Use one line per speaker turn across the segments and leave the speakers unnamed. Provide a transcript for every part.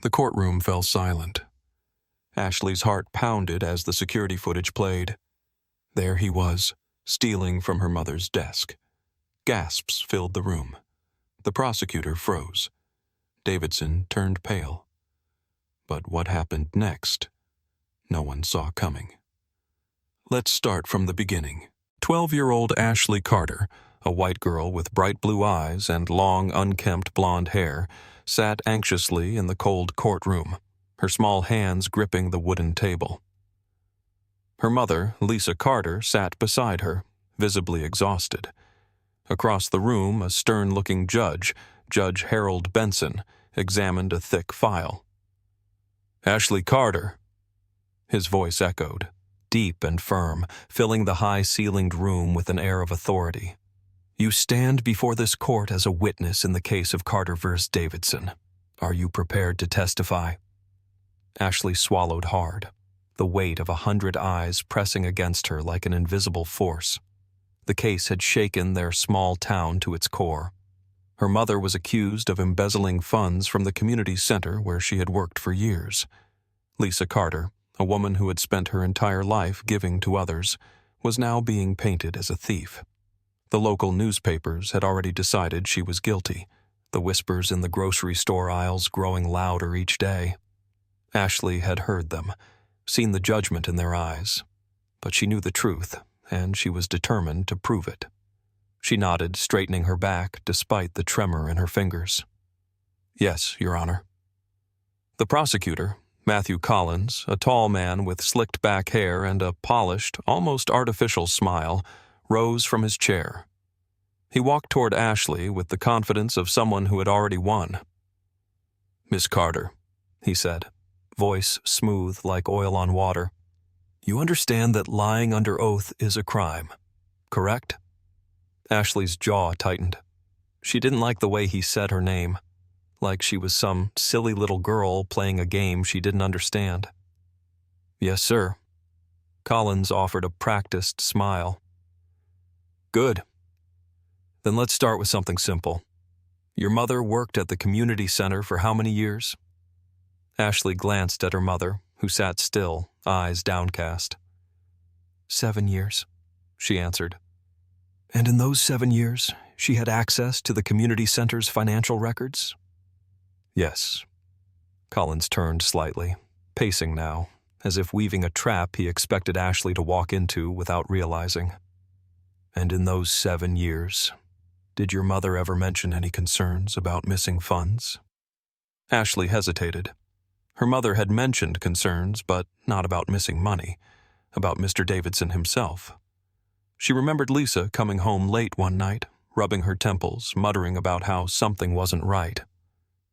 The courtroom fell silent. Ashley's heart pounded as the security footage played. There he was, stealing from her mother's desk. Gasps filled the room. The prosecutor froze. Davidson turned pale. But what happened next, no one saw coming. Let's start from the beginning. 12-year-old Ashley Carter, a white girl with bright blue eyes and long, unkempt blonde hair, sat anxiously in the cold courtroom, her small hands gripping the wooden table. Her mother, Lisa Carter, sat beside her, visibly exhausted. Across the room, a stern-looking judge, Judge Harold Benson, examined a thick file. "Ashley Carter," his voice echoed, deep and firm, filling the high-ceilinged room with an air of authority. "You stand before this court as a witness in the case of Carter v. Davidson. Are you prepared to testify?" Ashley swallowed hard, the weight of 100 eyes pressing against her like an invisible force. The case had shaken their small town to its core. Her mother was accused of embezzling funds from the community center where she had worked for years. Lisa Carter, a woman who had spent her entire life giving to others, was now being painted as a thief. The local newspapers had already decided she was guilty, the whispers in the grocery store aisles growing louder each day. Ashley had heard them, seen the judgment in their eyes, but she knew the truth, and she was determined to prove it. She nodded, straightening her back despite the tremor in her fingers. "Yes, Your Honor." The prosecutor, Matthew Collins, a tall man with slicked back hair and a polished, almost artificial smile, rose from his chair. He walked toward Ashley with the confidence of someone who had already won. "Miss Carter," he said, voice smooth like oil on water, "you understand that lying under oath is a crime, correct?" Ashley's jaw tightened. She didn't like the way he said her name, like she was some silly little girl playing a game she didn't understand. "Yes, sir." Collins offered a practiced smile. "Good. Then let's start with something simple. Your mother worked at the community center for how many years?" Ashley glanced at her mother, who sat still, eyes downcast. 7 years, she answered. "And in those 7 years, she had access to the community center's financial records?" "Yes." Collins turned slightly, pacing now, as if weaving a trap he expected Ashley to walk into without realizing. "And in those 7 years, did your mother ever mention any concerns about missing funds?" Ashley hesitated. Her mother had mentioned concerns, but not about missing money, about Mr. Davidson himself. She remembered Lisa coming home late one night, rubbing her temples, muttering about how something wasn't right,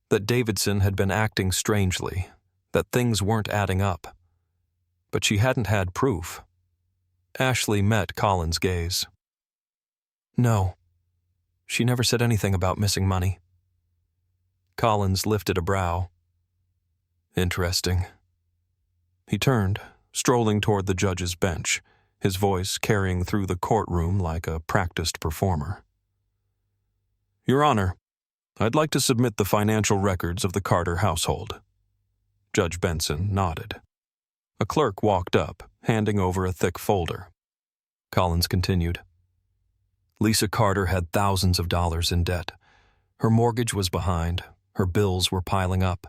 that Davidson had been acting strangely, that things weren't adding up. But she hadn't had proof. Ashley met Collins' gaze. "No. She never said anything about missing money." Collins lifted a brow. "Interesting." He turned, strolling toward the judge's bench, his voice carrying through the courtroom like a practiced performer. "Your Honor, I'd like to submit the financial records of the Carter household." Judge Benson nodded. A clerk walked up, handing over a thick folder. Collins continued. "Lisa Carter had thousands of dollars in debt. Her mortgage was behind, her bills were piling up.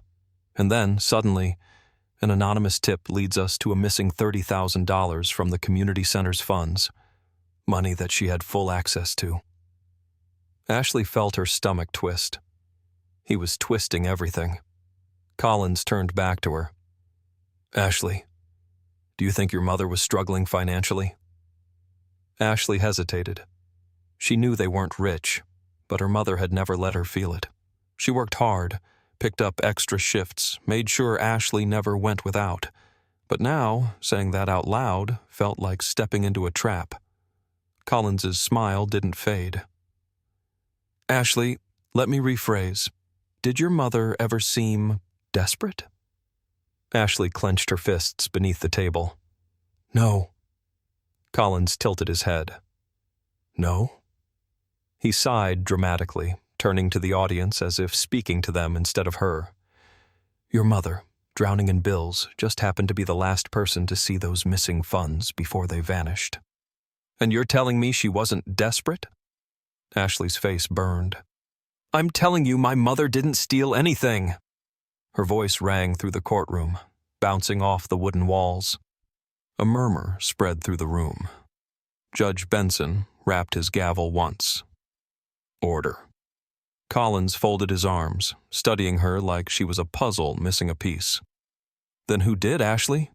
And then, suddenly, an anonymous tip leads us to a missing $30,000 from the community center's funds, money that she had full access to." Ashley felt her stomach twist. He was twisting everything. Collins turned back to her. "Ashley, do you think your mother was struggling financially?" Ashley hesitated. She knew they weren't rich, but her mother had never let her feel it. She worked hard, picked up extra shifts, made sure Ashley never went without. But now, saying that out loud felt like stepping into a trap. Collins's smile didn't fade. "Ashley, let me rephrase. Did your mother ever seem desperate?" Ashley clenched her fists beneath the table. "No." Collins tilted his head. "No?" He sighed dramatically, turning to the audience as if speaking to them instead of her. Your mother, drowning in bills, just happened to be the last person to see those missing funds before they vanished. And you're telling me she wasn't desperate? Ashley's face burned. I'm telling you my mother didn't steal anything. Her voice rang through the courtroom, bouncing off the wooden walls. A murmur spread through the room. Judge Benson rapped his gavel once. Order. Collins folded his arms, studying her like she was a puzzle missing a piece. Then who did, Ashley?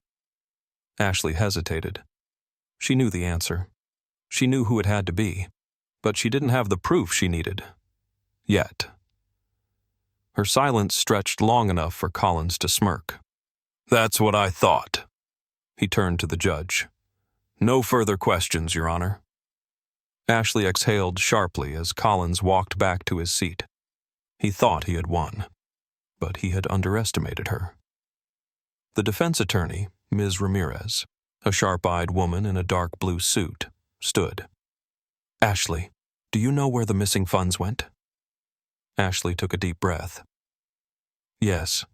Ashley hesitated. She knew the answer. She knew who it had to be, but she didn't have the proof she needed. Yet. Her silence stretched long enough for Collins to smirk. That's what I thought. He turned to the judge. No further questions, Your Honor. Ashley exhaled sharply as Collins walked back to his seat. He thought he had won, but he had underestimated her. The defense attorney, Ms. Ramirez, a sharp-eyed woman in a dark blue suit, stood. Ashley, do you know where the missing funds went? Ashley took a deep breath. Yes.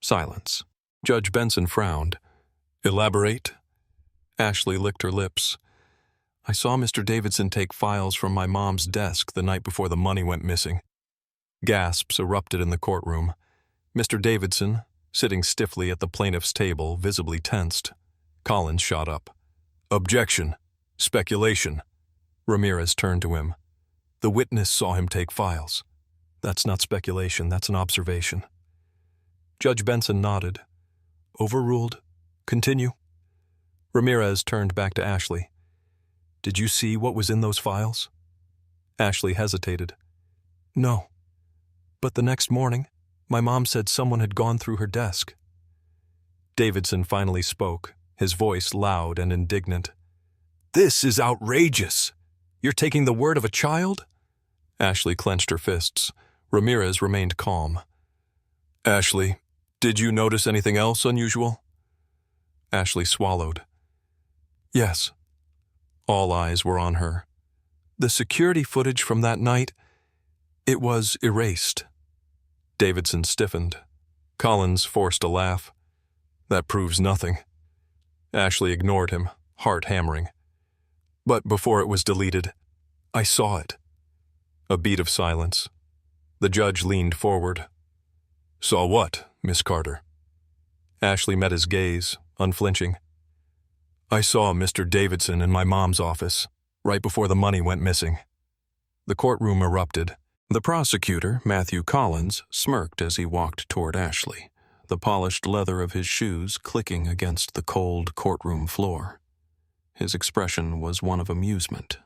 Silence. Judge Benson frowned. Elaborate? Ashley licked her lips. I saw Mr. Davidson take files from my mom's desk the night before the money went missing. Gasps erupted in the courtroom. Mr. Davidson, sitting stiffly at the plaintiff's table, visibly tensed. Collins shot up. Objection. Speculation. Ramirez turned to him. The witness saw him take files. That's not speculation, that's an observation. Judge Benson nodded. Overruled. Continue. Ramirez turned back to Ashley. Did you see what was in those files? Ashley hesitated. No. But the next morning, my mom said someone had gone through her desk. Davidson finally spoke, his voice loud and indignant. This is outrageous! You're taking the word of a child? Ashley clenched her fists. Ramirez remained calm. Ashley, did you notice anything else unusual? Ashley swallowed. Yes. All eyes were on her. The security footage from that night, it was erased. Davidson stiffened. Collins forced a laugh. That proves nothing. Ashley ignored him, heart hammering. But before it was deleted, I saw it. A beat of silence. The judge leaned forward. Saw what, Miss Carter? Ashley met his gaze, unflinching. I saw Mr. Davidson in my mom's office, right before the money went missing. The courtroom erupted. The prosecutor, Matthew Collins, smirked as he walked toward Ashley, the polished leather of his shoes clicking against the cold courtroom floor. His expression was one of amusement,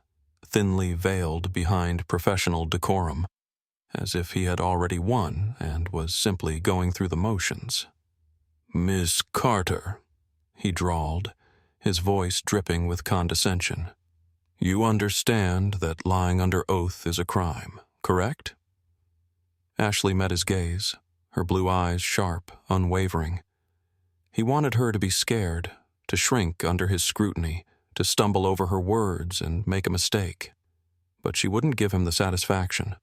thinly veiled behind professional decorum, as if he had already won and was simply going through the motions. Miss Carter, he drawled, his voice dripping with condescension. You understand that lying under oath is a crime, correct? Ashley met his gaze, her blue eyes sharp, unwavering. He wanted her to be scared, to shrink under his scrutiny, to stumble over her words and make a mistake. But she wouldn't give him the satisfaction.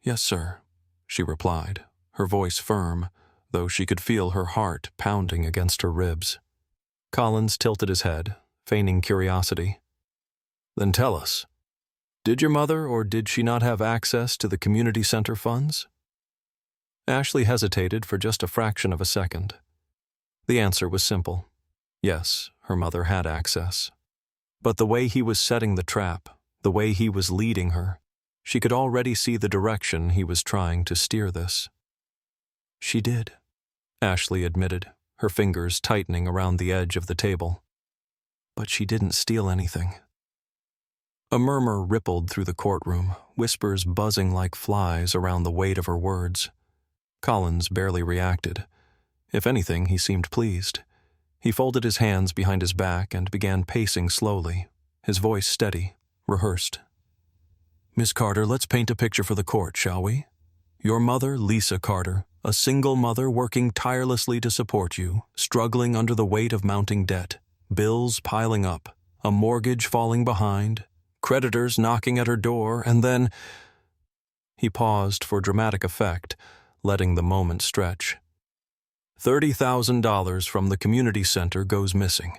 Yes, sir, she replied, her voice firm, though she could feel her heart pounding against her ribs. Collins tilted his head, feigning curiosity. Then tell us, did your mother or did she not have access to the community center funds? Ashley hesitated for just a fraction of a second. The answer was simple. Yes, her mother had access. But the way he was setting the trap, the way he was leading her, she could already see the direction he was trying to steer this. She did, Ashley admitted, her fingers tightening around the edge of the table. But she didn't steal anything. A murmur rippled through the courtroom, whispers buzzing like flies around the weight of her words. Collins barely reacted. If anything, he seemed pleased. He folded his hands behind his back and began pacing slowly, his voice steady, rehearsed. Miss Carter, let's paint a picture for the court, shall we? Your mother, Lisa Carter, a single mother working tirelessly to support you, struggling under the weight of mounting debt, bills piling up, a mortgage falling behind, creditors knocking at her door, and then... He paused for dramatic effect, letting the moment stretch. $30,000 from the community center goes missing.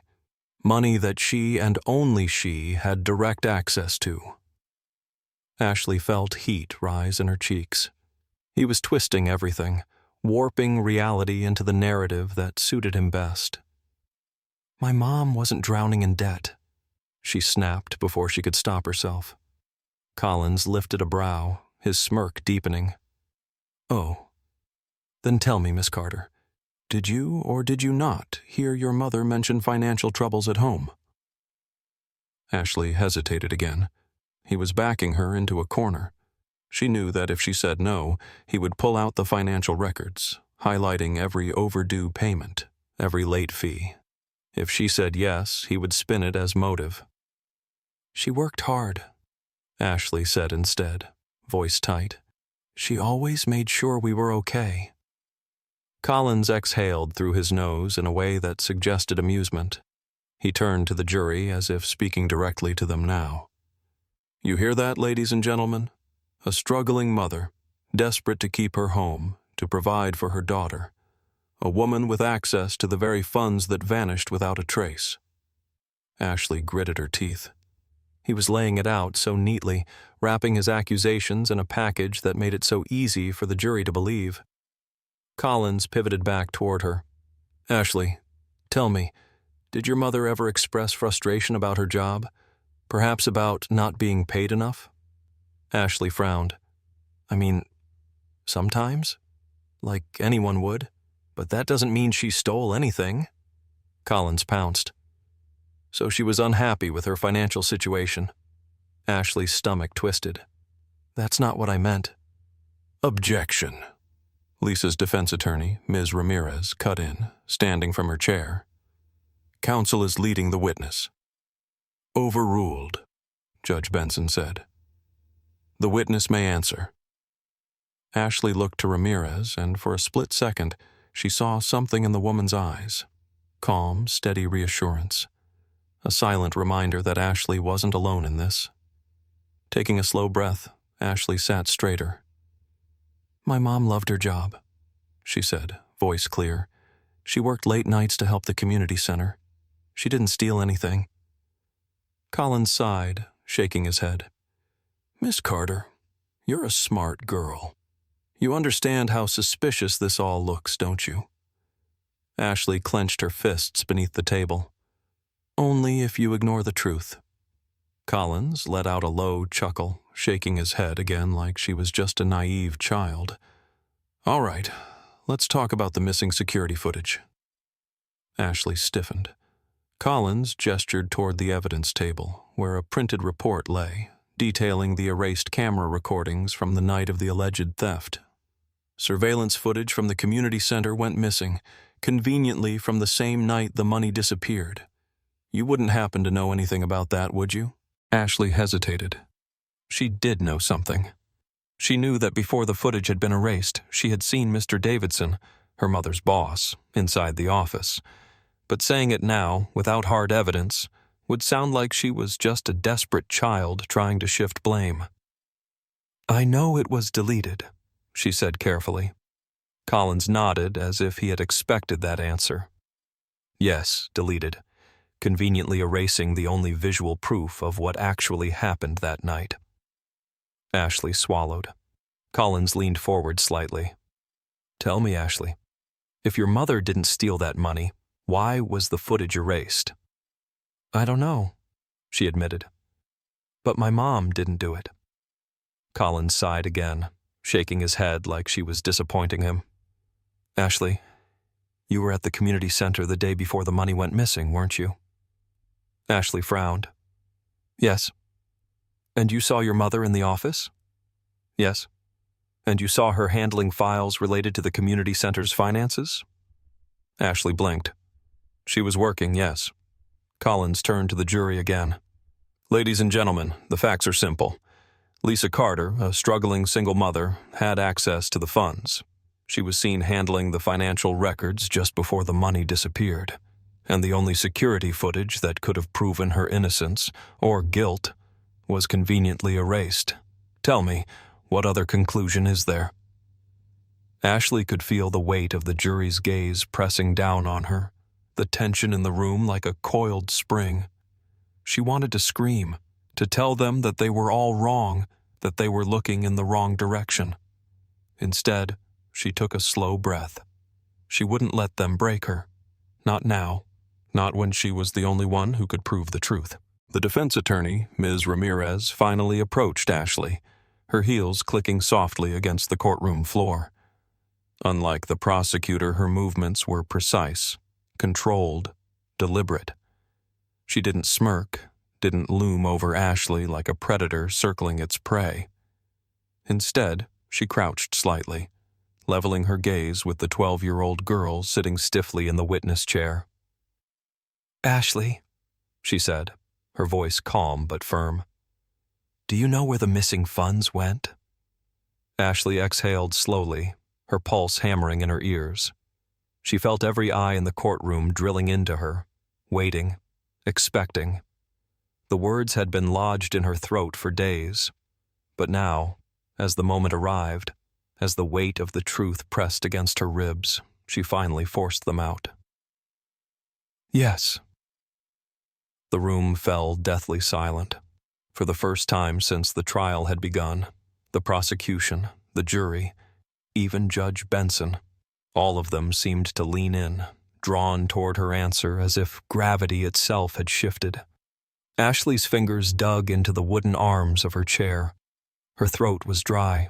Money that she and only she had direct access to. Ashley felt heat rise in her cheeks. He was twisting everything, warping reality into the narrative that suited him best. My mom wasn't drowning in debt, she snapped before she could stop herself. Collins lifted a brow, his smirk deepening. Oh. Then tell me, Miss Carter, did you or did you not hear your mother mention financial troubles at home? Ashley hesitated again. He was backing her into a corner. She knew that if she said no, he would pull out the financial records, highlighting every overdue payment, every late fee. If she said yes, he would spin it as motive. She worked hard, Ashley said instead, voice tight. She always made sure we were okay. Collins exhaled through his nose in a way that suggested amusement. He turned to the jury as if speaking directly to them now. You hear that, ladies and gentlemen? A struggling mother, desperate to keep her home, to provide for her daughter. A woman with access to the very funds that vanished without a trace. Ashley gritted her teeth. He was laying it out so neatly, wrapping his accusations in a package that made it so easy for the jury to believe. Collins pivoted back toward her. Ashley, tell me, did your mother ever express frustration about her job? Perhaps about not being paid enough? Ashley frowned. I mean, sometimes? Like anyone would. But that doesn't mean she stole anything. Collins pounced. So she was unhappy with her financial situation. Ashley's stomach twisted. That's not what I meant. Objection. Lisa's defense attorney, Ms. Ramirez, cut in, standing from her chair. Counsel is leading the witness. Overruled, Judge Benson said. The witness may answer. Ashley looked to Ramirez, and for a split second, she saw something in the woman's eyes. Calm, steady reassurance. A silent reminder that Ashley wasn't alone in this. Taking a slow breath, Ashley sat straighter. My mom loved her job, she said, voice clear. She worked late nights to help the community center. She didn't steal anything. Collins sighed, shaking his head. Miss Carter, you're a smart girl. You understand how suspicious this all looks, don't you? Ashley clenched her fists beneath the table. Only if you ignore the truth. Collins let out a low chuckle, shaking his head again like she was just a naive child. All right, let's talk about the missing security footage. Ashley stiffened. Collins gestured toward the evidence table, where a printed report lay, detailing the erased camera recordings from the night of the alleged theft. Surveillance footage from the community center went missing, conveniently from the same night the money disappeared. You wouldn't happen to know anything about that, would you? Ashley hesitated. She did know something. She knew that before the footage had been erased, she had seen Mr. Davidson, her mother's boss, inside the office. But saying it now, without hard evidence, would sound like she was just a desperate child trying to shift blame. I know it was deleted, she said carefully. Collins nodded as if he had expected that answer. Yes, deleted, conveniently erasing the only visual proof of what actually happened that night. Ashley swallowed. Collins leaned forward slightly. Tell me, Ashley, if your mother didn't steal that money, why was the footage erased? I don't know, she admitted. But my mom didn't do it. Collins sighed again, shaking his head like she was disappointing him. Ashley, you were at the community center the day before the money went missing, weren't you? Ashley frowned. Yes. And you saw your mother in the office? Yes. And you saw her handling files related to the community center's finances? Ashley blinked. She was working, yes. Collins turned to the jury again. Ladies and gentlemen, the facts are simple. Lisa Carter, a struggling single mother, had access to the funds. She was seen handling the financial records just before the money disappeared, and the only security footage that could have proven her innocence or guilt was conveniently erased. Tell me, what other conclusion is there? Ashley could feel the weight of the jury's gaze pressing down on her, the tension in the room like a coiled spring. She wanted to scream, to tell them that they were all wrong, that they were looking in the wrong direction. Instead, she took a slow breath. She wouldn't let them break her. Not now. Not when she was the only one who could prove the truth. The defense attorney, Ms. Ramirez, finally approached Ashley, her heels clicking softly against the courtroom floor. Unlike the prosecutor, her movements were precise, controlled, deliberate. She didn't smirk, didn't loom over Ashley like a predator circling its prey. Instead, she crouched slightly, leveling her gaze with the 12-year-old girl sitting stiffly in the witness chair. "Ashley," she said, her voice calm but firm. "Do you know where the missing funds went?" Ashley exhaled slowly, her pulse hammering in her ears. She felt every eye in the courtroom drilling into her, waiting, expecting. The words had been lodged in her throat for days, but now, as the moment arrived, as the weight of the truth pressed against her ribs, she finally forced them out. "Yes." The room fell deathly silent. For the first time since the trial had begun, the prosecution, the jury, even Judge Benson, all of them seemed to lean in, drawn toward her answer as if gravity itself had shifted. Ashley's fingers dug into the wooden arms of her chair. Her throat was dry.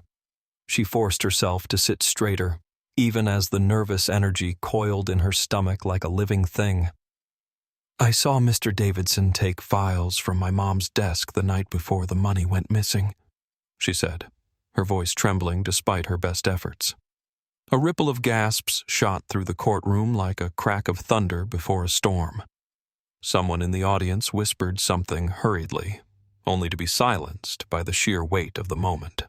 She forced herself to sit straighter, even as the nervous energy coiled in her stomach like a living thing. "I saw Mr. Davidson take files from my mom's desk the night before the money went missing," she said, her voice trembling despite her best efforts. A ripple of gasps shot through the courtroom like a crack of thunder before a storm. Someone in the audience whispered something hurriedly, only to be silenced by the sheer weight of the moment.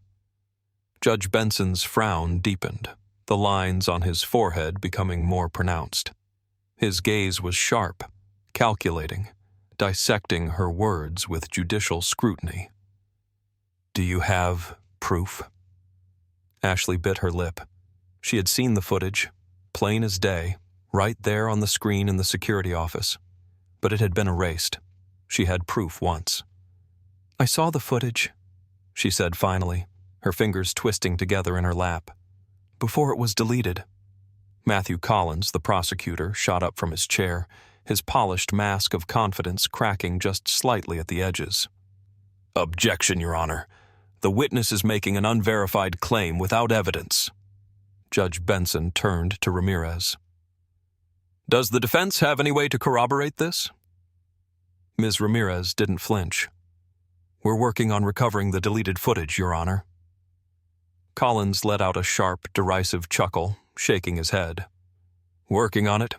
Judge Benson's frown deepened, the lines on his forehead becoming more pronounced. His gaze was sharp, calculating, dissecting her words with judicial scrutiny. "Do you have proof?" Ashley bit her lip. She had seen the footage, plain as day, right there on the screen in the security office. But it had been erased. She had proof once. "I saw the footage," she said finally, her fingers twisting together in her lap. "Before it was deleted." Matthew Collins, the prosecutor, shot up from his chair, his polished mask of confidence cracking just slightly at the edges. "Objection, Your Honor. The witness is making an unverified claim without evidence." Judge Benson turned to Ramirez. "Does the defense have any way to corroborate this?" Ms. Ramirez didn't flinch. "We're working on recovering the deleted footage, Your Honor." Collins let out a sharp, derisive chuckle, shaking his head. "Working on it?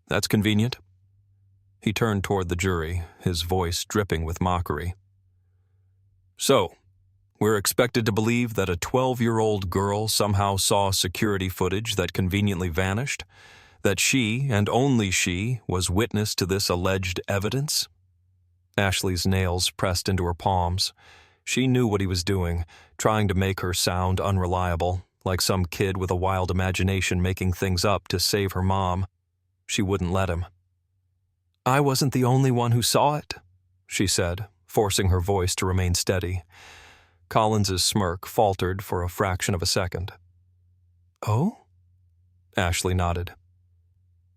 That's convenient." He turned toward the jury, his voice dripping with mockery. "So, we're expected to believe that a 12-year-old girl somehow saw security footage that conveniently vanished? That she, and only she, was witness to this alleged evidence?" Ashley's nails pressed into her palms. She knew what he was doing, trying to make her sound unreliable, like some kid with a wild imagination making things up to save her mom. She wouldn't let him. "I wasn't the only one who saw it," she said, forcing her voice to remain steady. Collins's smirk faltered for a fraction of a second. "Oh?" Ashley nodded.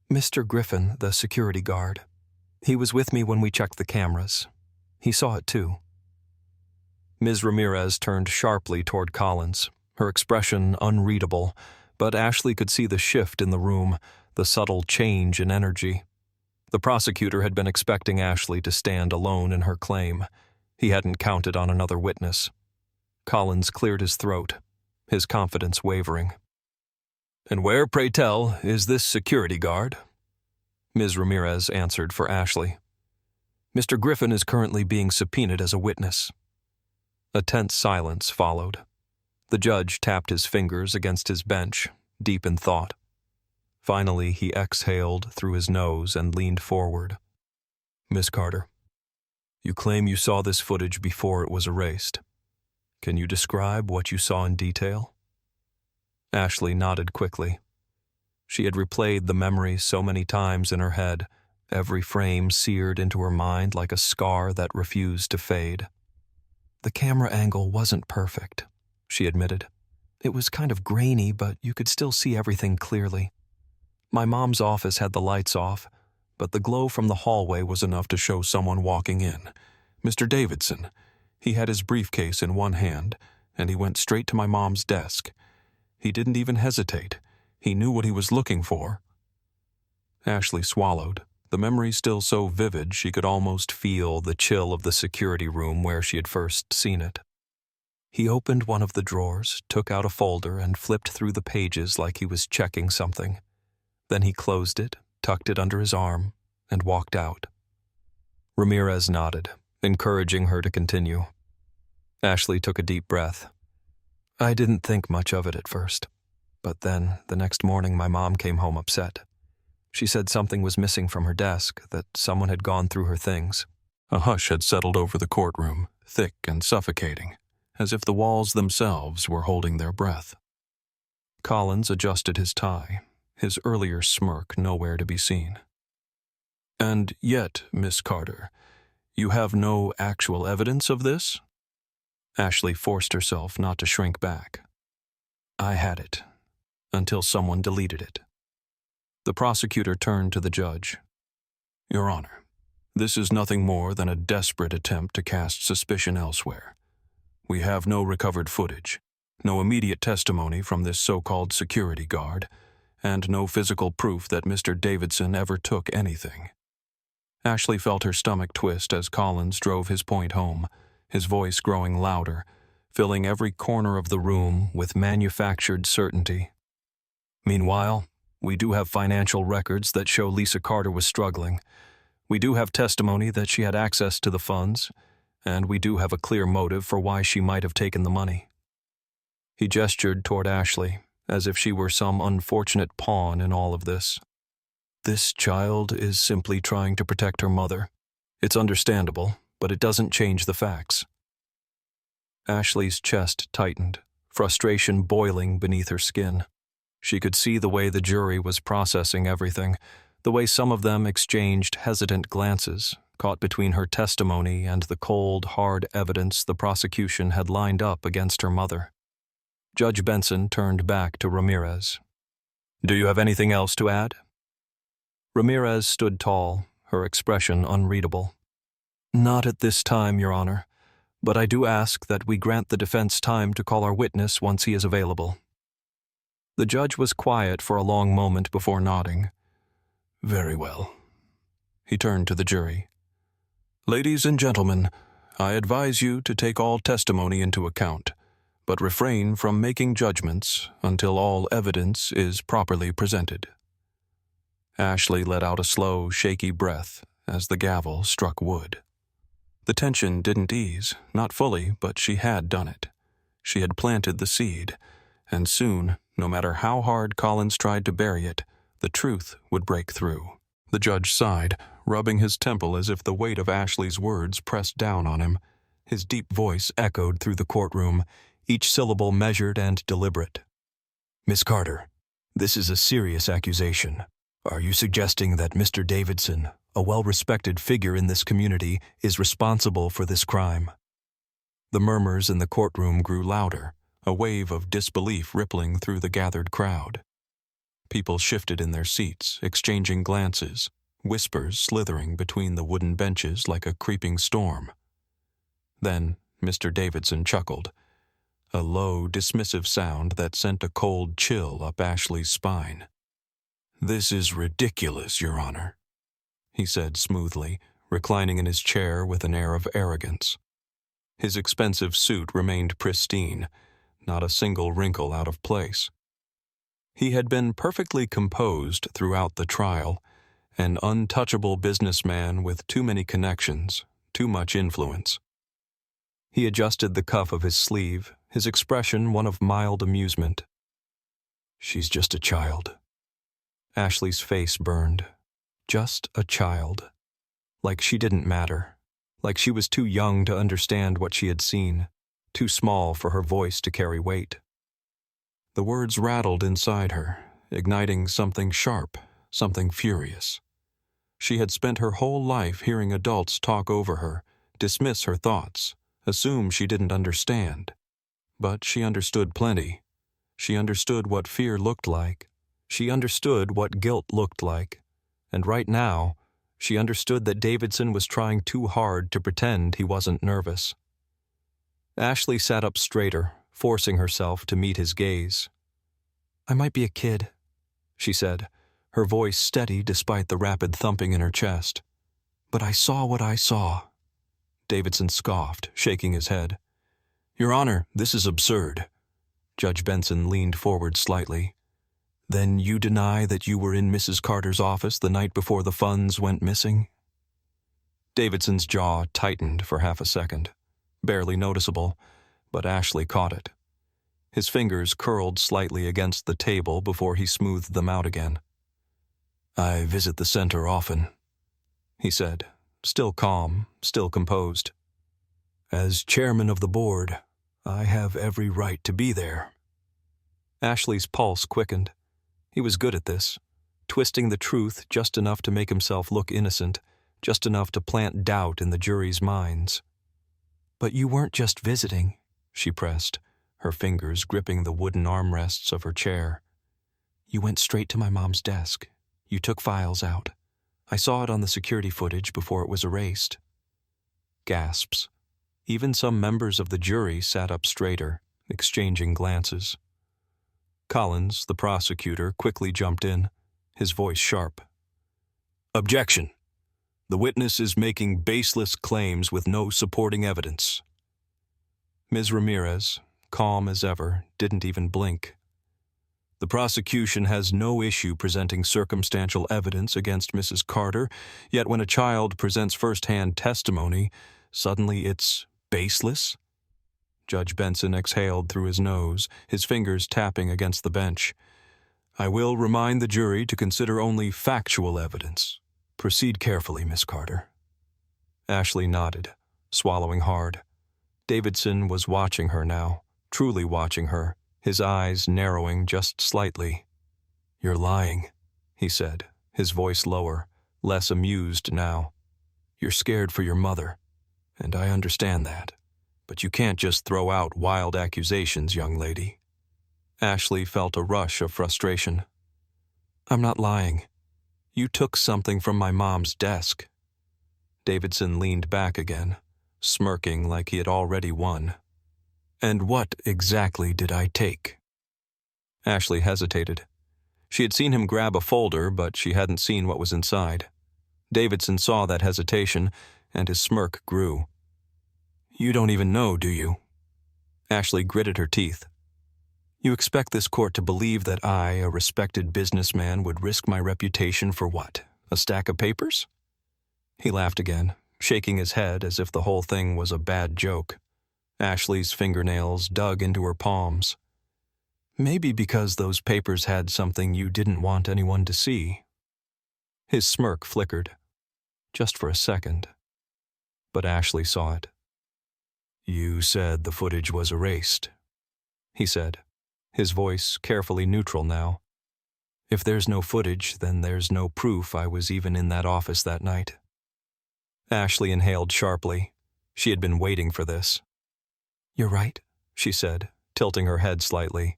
"Mr. Griffin, the security guard. He was with me when we checked the cameras. He saw it too." Ms. Ramirez turned sharply toward Collins, her expression unreadable, but Ashley could see the shift in the room, the subtle change in energy. The prosecutor had been expecting Ashley to stand alone in her claim. He hadn't counted on another witness. Collins cleared his throat, his confidence wavering. "And where, pray tell, is this security guard?" Ms. Ramirez answered for Ashley. "Mr. Griffin is currently being subpoenaed as a witness." A tense silence followed. The judge tapped his fingers against his bench, deep in thought. Finally, he exhaled through his nose and leaned forward. "Miss Carter, you claim you saw this footage before it was erased. Can you describe what you saw in detail?" Ashley nodded quickly. She had replayed the memory so many times in her head, every frame seared into her mind like a scar that refused to fade. The camera angle wasn't perfect, she admitted. It was kind of grainy, but you could still see everything clearly. My mom's office had the lights off, but the glow from the hallway was enough to show someone walking in. Mr. Davidson. He had his briefcase in one hand, and he went straight to my mom's desk. He didn't even hesitate. He knew what he was looking for. Ashley swallowed, the memory still so vivid she could almost feel the chill of the security room where she had first seen it. He opened one of the drawers, took out a folder, and flipped through the pages like he was checking something. Then he closed it, tucked it under his arm, and walked out. Ramirez nodded, encouraging her to continue. Ashley took a deep breath. I didn't think much of it at first, but then, the next morning, my mom came home upset. She said something was missing from her desk, that someone had gone through her things. A hush had settled over the courtroom, thick and suffocating, as if the walls themselves were holding their breath. Collins adjusted his tie, his earlier smirk nowhere to be seen. And yet, Miss Carter, you have no actual evidence of this? Ashley forced herself not to shrink back. I had it, until someone deleted it. The prosecutor turned to the judge. Your Honor, this is nothing more than a desperate attempt to cast suspicion elsewhere. We have no recovered footage, no immediate testimony from this so-called security guard, and no physical proof that Mr. Davidson ever took anything. Ashley felt her stomach twist as Collins drove his point home, his voice growing louder, filling every corner of the room with manufactured certainty. Meanwhile, we do have financial records that show Lisa Carter was struggling. We do have testimony that she had access to the funds, and we do have a clear motive for why she might have taken the money. He gestured toward Ashley, as if she were some unfortunate pawn in all of this. This child is simply trying to protect her mother. It's understandable, but it doesn't change the facts. Ashley's chest tightened, frustration boiling beneath her skin. She could see the way the jury was processing everything, the way some of them exchanged hesitant glances, caught between her testimony and the cold, hard evidence the prosecution had lined up against her mother. Judge Benson turned back to Ramirez. Do you have anything else to add? Ramirez stood tall, her expression unreadable. Not at this time, Your Honor, but I do ask that we grant the defense time to call our witness once he is available. The judge was quiet for a long moment before nodding. Very well. He turned to the jury. Ladies and gentlemen, I advise you to take all testimony into account, but refrain from making judgments until all evidence is properly presented. Ashley let out a slow, shaky breath as the gavel struck wood. The tension didn't ease, not fully, but she had done it. She had planted the seed, and soon, no matter how hard Collins tried to bury it, the truth would break through. The judge sighed, rubbing his temple as if the weight of Ashley's words pressed down on him. His deep voice echoed through the courtroom, each syllable measured and deliberate. Miss Carter, this is a serious accusation. Are you suggesting that Mr. Davidson, a well-respected figure in this community, is responsible for this crime? The murmurs in the courtroom grew louder, a wave of disbelief rippling through the gathered crowd. People shifted in their seats, exchanging glances, whispers slithering between the wooden benches like a creeping storm. Then Mr. Davidson chuckled, a low, dismissive sound that sent a cold chill up Ashley's spine. This is ridiculous, Your Honor, he said smoothly, reclining in his chair with an air of arrogance. His expensive suit remained pristine, not a single wrinkle out of place. He had been perfectly composed throughout the trial, an untouchable businessman with too many connections, too much influence. He adjusted the cuff of his sleeve, his expression one of mild amusement. She's just a child. Ashley's face burned. Just a child. Like she didn't matter. Like she was too young to understand what she had seen. Too small for her voice to carry weight. The words rattled inside her, igniting something sharp, something furious. She had spent her whole life hearing adults talk over her, dismiss her thoughts, assume she didn't understand. But she understood plenty. She understood what fear looked like. She understood what guilt looked like. And right now, she understood that Davidson was trying too hard to pretend he wasn't nervous. Ashley sat up straighter, forcing herself to meet his gaze. "I might be a kid," she said, her voice steady despite the rapid thumping in her chest. "But I saw what I saw." Davidson scoffed, shaking his head. "Your Honor, this is absurd." Judge Benson leaned forward slightly. "Then you deny that you were in Mrs. Carter's office the night before the funds went missing?" Davidson's jaw tightened for half a second, barely noticeable, but Ashley caught it. His fingers curled slightly against the table before he smoothed them out again. "I visit the center often," he said, still calm, still composed. "As chairman of the board, I have every right to be there." Ashley's pulse quickened. He was good at this, twisting the truth just enough to make himself look innocent, just enough to plant doubt in the jury's minds. "But you weren't just visiting," she pressed, her fingers gripping the wooden armrests of her chair. "You went straight to my mom's desk. You took files out. I saw it on the security footage before it was erased." Gasps. Even some members of the jury sat up straighter, exchanging glances. Collins, the prosecutor, quickly jumped in, his voice sharp. "Objection! The witness is making baseless claims with no supporting evidence." Ms. Ramirez, calm as ever, didn't even blink. "The prosecution has no issue presenting circumstantial evidence against Mrs. Carter, yet when a child presents first-hand testimony, suddenly it's baseless?" Judge Benson exhaled through his nose, his fingers tapping against the bench. "I will remind the jury to consider only factual evidence. Proceed carefully, Miss Carter." Ashley nodded, swallowing hard. Davidson was watching her now, truly watching her, his eyes narrowing just slightly. "You're lying," he said, his voice lower, less amused now. "You're scared for your mother, and I understand that. But you can't just throw out wild accusations, young lady." Ashley felt a rush of frustration. "I'm not lying. You took something from my mom's desk." Davidson leaned back again, smirking like he had already won. "And what exactly did I take?" Ashley hesitated. She had seen him grab a folder, but she hadn't seen what was inside. Davidson saw that hesitation, and his smirk grew. "You don't even know, do you?" Ashley gritted her teeth. "You expect this court to believe that I, a respected businessman, would risk my reputation for what? A stack of papers?" He laughed again, shaking his head as if the whole thing was a bad joke. Ashley's fingernails dug into her palms. "Maybe because those papers had something you didn't want anyone to see." His smirk flickered, just for a second. But Ashley saw it. "You said the footage was erased," he said, his voice carefully neutral now. "If there's no footage, then there's no proof I was even in that office that night." Ashley inhaled sharply. She had been waiting for this. "You're right," she said, tilting her head slightly.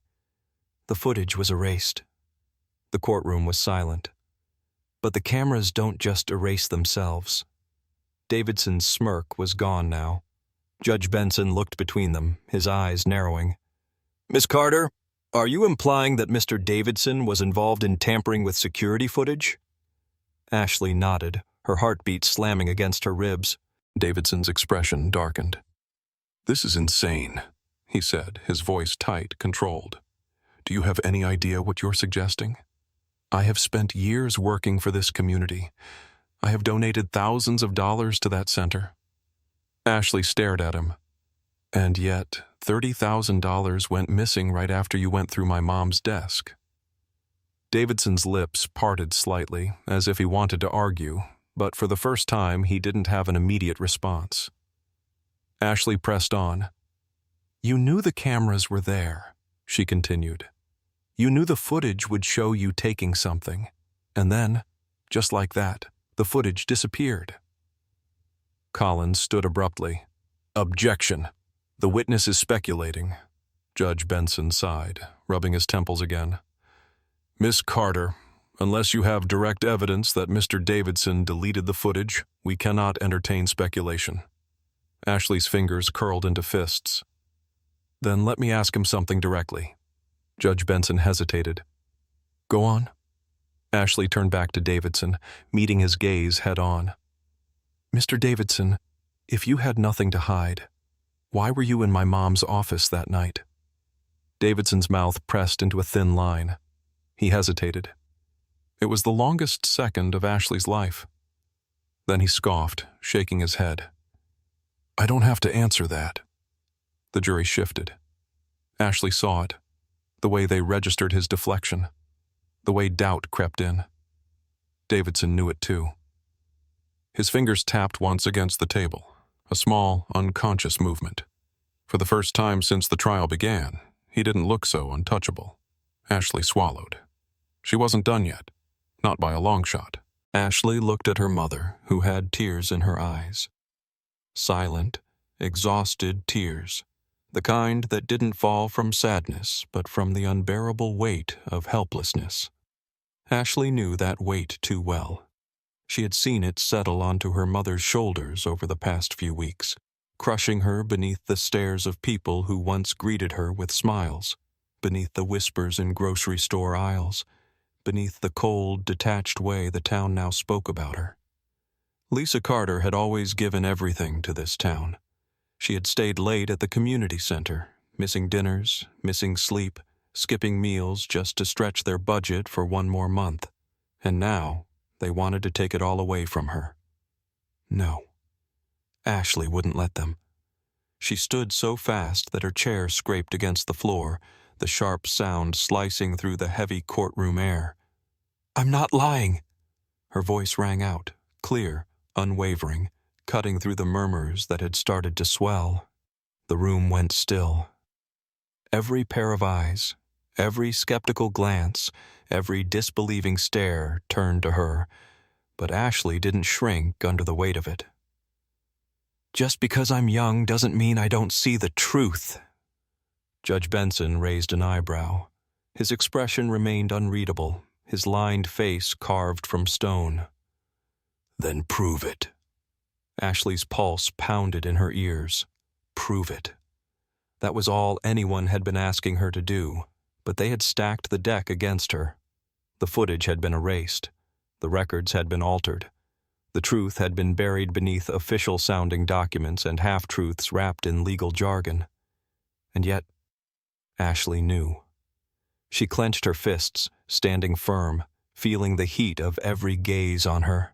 "The footage was erased." The courtroom was silent. But the cameras don't just erase themselves. Davidson's smirk was gone now. Judge Benson looked between them, his eyes narrowing. "Miss Carter, are you implying that Mr. Davidson was involved in tampering with security footage?" Ashley nodded, her heartbeat slamming against her ribs. Davidson's expression darkened. "This is insane," he said, his voice tight, controlled. "Do you have any idea what you're suggesting? I have spent years working for this community. I have donated thousands of dollars to that center." Ashley stared at him. "And yet, $30,000 went missing right after you went through my mom's desk." Davidson's lips parted slightly, as if he wanted to argue, but for the first time he didn't have an immediate response. Ashley pressed on. "You knew the cameras were there," she continued, You knew the footage would show you taking something, and then, just like that, the footage disappeared. Collins stood abruptly. Objection. The witness is speculating. Judge Benson sighed, rubbing his temples again. Miss Carter, unless you have direct evidence that Mr. Davidson deleted the footage, we cannot entertain speculation. Ashley's fingers curled into fists. Then let me ask him something directly. Judge Benson hesitated. Go on. Ashley turned back to Davidson, meeting his gaze head on. Mr. Davidson, if you had nothing to hide, why were you in my mom's office that night? Davidson's mouth pressed into a thin line. He hesitated. It was the longest second of Ashley's life. Then he scoffed, shaking his head. I don't have to answer that. The jury shifted. Ashley saw it, the way they registered his deflection, the way doubt crept in. Davidson knew it too. His fingers tapped once against the table, a small, unconscious movement. For the first time since the trial began, he didn't look so untouchable. Ashley swallowed. She wasn't done yet, not by a long shot. Ashley looked at her mother, who had tears in her eyes. Silent, exhausted tears, the kind that didn't fall from sadness, but from the unbearable weight of helplessness. Ashley knew that weight too well. She had seen it settle onto her mother's shoulders over the past few weeks, crushing her beneath the stares of people who once greeted her with smiles, beneath the whispers in grocery store aisles, beneath the cold, detached way the town now spoke about her. Lisa Carter had always given everything to this town. She had stayed late at the community center, missing dinners, missing sleep, skipping meals just to stretch their budget for one more month. And now, they wanted to take it all away from her. No. Ashley wouldn't let them. She stood so fast that her chair scraped against the floor, the sharp sound slicing through the heavy courtroom air. I'm not lying. Her voice rang out, clear, unwavering, cutting through the murmurs that had started to swell. The room went still. Every pair of eyes, every skeptical glance, every disbelieving stare turned to her, but Ashley didn't shrink under the weight of it. Just because I'm young doesn't mean I don't see the truth. Judge Benson raised an eyebrow. His expression remained unreadable, his lined face carved from stone. Then prove it. Ashley's pulse pounded in her ears. Prove it. That was all anyone had been asking her to do, but they had stacked the deck against her. The footage had been erased. The records had been altered. The truth had been buried beneath official-sounding documents and half-truths wrapped in legal jargon. And yet, Ashley knew. She clenched her fists, standing firm, feeling the heat of every gaze on her.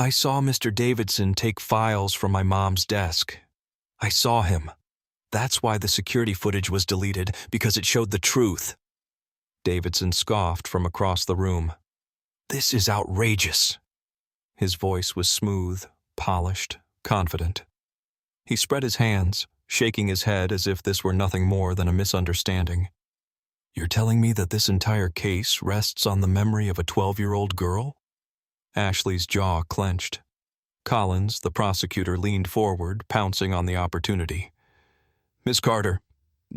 I saw Mr. Davidson take files from my mom's desk. I saw him. That's why the security footage was deleted, because it showed the truth. Davidson scoffed from across the room. This is outrageous. His voice was smooth, polished, confident. He spread his hands, shaking his head as if this were nothing more than a misunderstanding. You're telling me that this entire case rests on the memory of a 12-year-old girl? Ashley's jaw clenched. Collins, the prosecutor, leaned forward, pouncing on the opportunity. Miss Carter,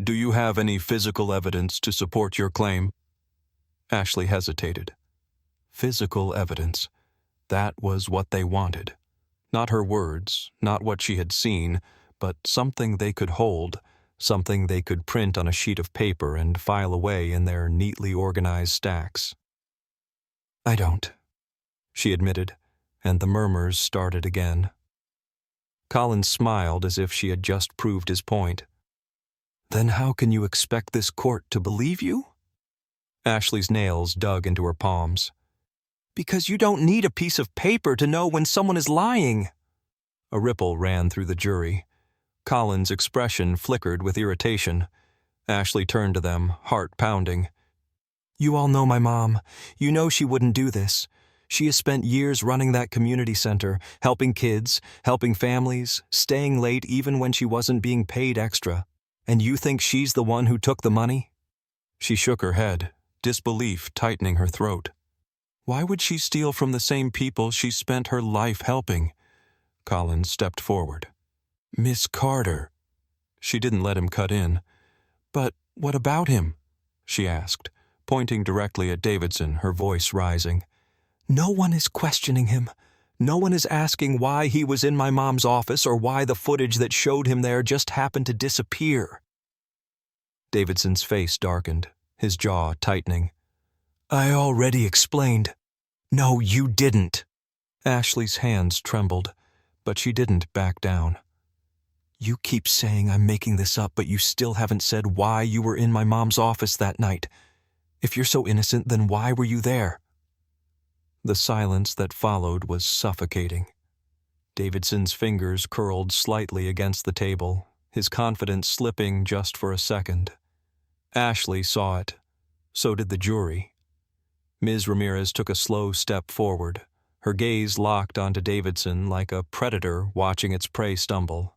do you have any physical evidence to support your claim? Ashley hesitated. Physical evidence. That was what they wanted. Not her words, not what she had seen, but something they could hold, something they could print on a sheet of paper and file away in their neatly organized stacks. I don't, she admitted, and the murmurs started again. Collins smiled as if she had just proved his point. Then how can you expect this court to believe you? Ashley's nails dug into her palms. Because you don't need a piece of paper to know when someone is lying. A ripple ran through the jury. Collins' expression flickered with irritation. Ashley turned to them, heart pounding. You all know my mom. You know she wouldn't do this. She has spent years running that community center, helping kids, helping families, staying late even when she wasn't being paid extra. And you think she's the one who took the money? She shook her head, disbelief tightening her throat. Why would she steal from the same people she spent her life helping? Collins stepped forward. Miss Carter. She didn't let him cut in. But what about him? She asked, pointing directly at Davidson, her voice rising. No one is questioning him. No one is asking why he was in my mom's office or why the footage that showed him there just happened to disappear. Davidson's face darkened, his jaw tightening. I already explained. No, you didn't. Ashley's hands trembled, but she didn't back down. You keep saying I'm making this up, but you still haven't said why you were in my mom's office that night. If you're so innocent, then why were you there? The silence that followed was suffocating. Davidson's fingers curled slightly against the table, his confidence slipping just for a second. Ashley saw it. So did the jury. Ms. Ramirez took a slow step forward, her gaze locked onto Davidson like a predator watching its prey stumble.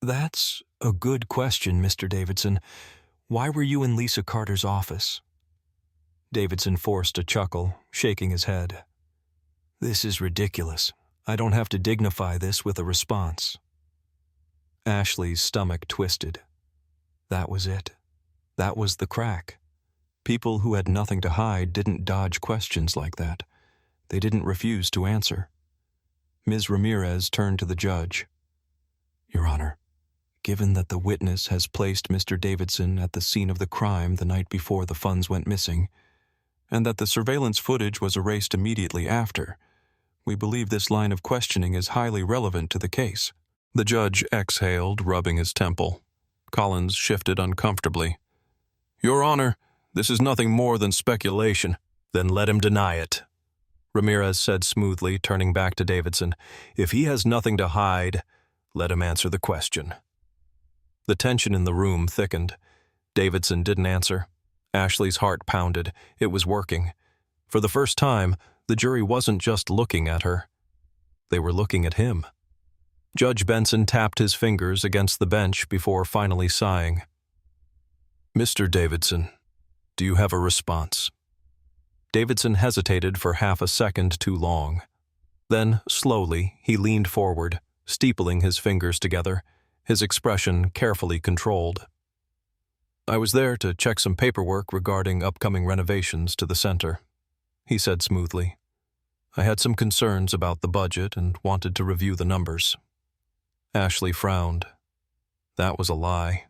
That's a good question, Mr. Davidson. Why were you in Lisa Carter's office? Davidson forced a chuckle, shaking his head. This is ridiculous. I don't have to dignify this with a response. Ashley's stomach twisted. That was it. That was the crack. People who had nothing to hide didn't dodge questions like that. They didn't refuse to answer. Ms. Ramirez turned to the judge. Your Honor, given that the witness has placed Mr. Davidson at the scene of the crime the night before the funds went missing, and that the surveillance footage was erased immediately after, we believe this line of questioning is highly relevant to the case. The judge exhaled, rubbing his temple. Collins shifted uncomfortably. Your Honor, this is nothing more than speculation. Then let him deny it. Ramirez said smoothly, turning back to Davidson. If he has nothing to hide, let him answer the question. The tension in the room thickened. Davidson didn't answer. Ashley's heart pounded. It was working. For the first time, the jury wasn't just looking at her. They were looking at him. Judge Benson tapped his fingers against the bench before finally sighing. Mr. Davidson, do you have a response? Davidson hesitated for half a second too long. Then, slowly, he leaned forward, steepling his fingers together, his expression carefully controlled. I was there to check some paperwork regarding upcoming renovations to the center, he said smoothly. I had some concerns about the budget and wanted to review the numbers. Ashley frowned. That was a lie.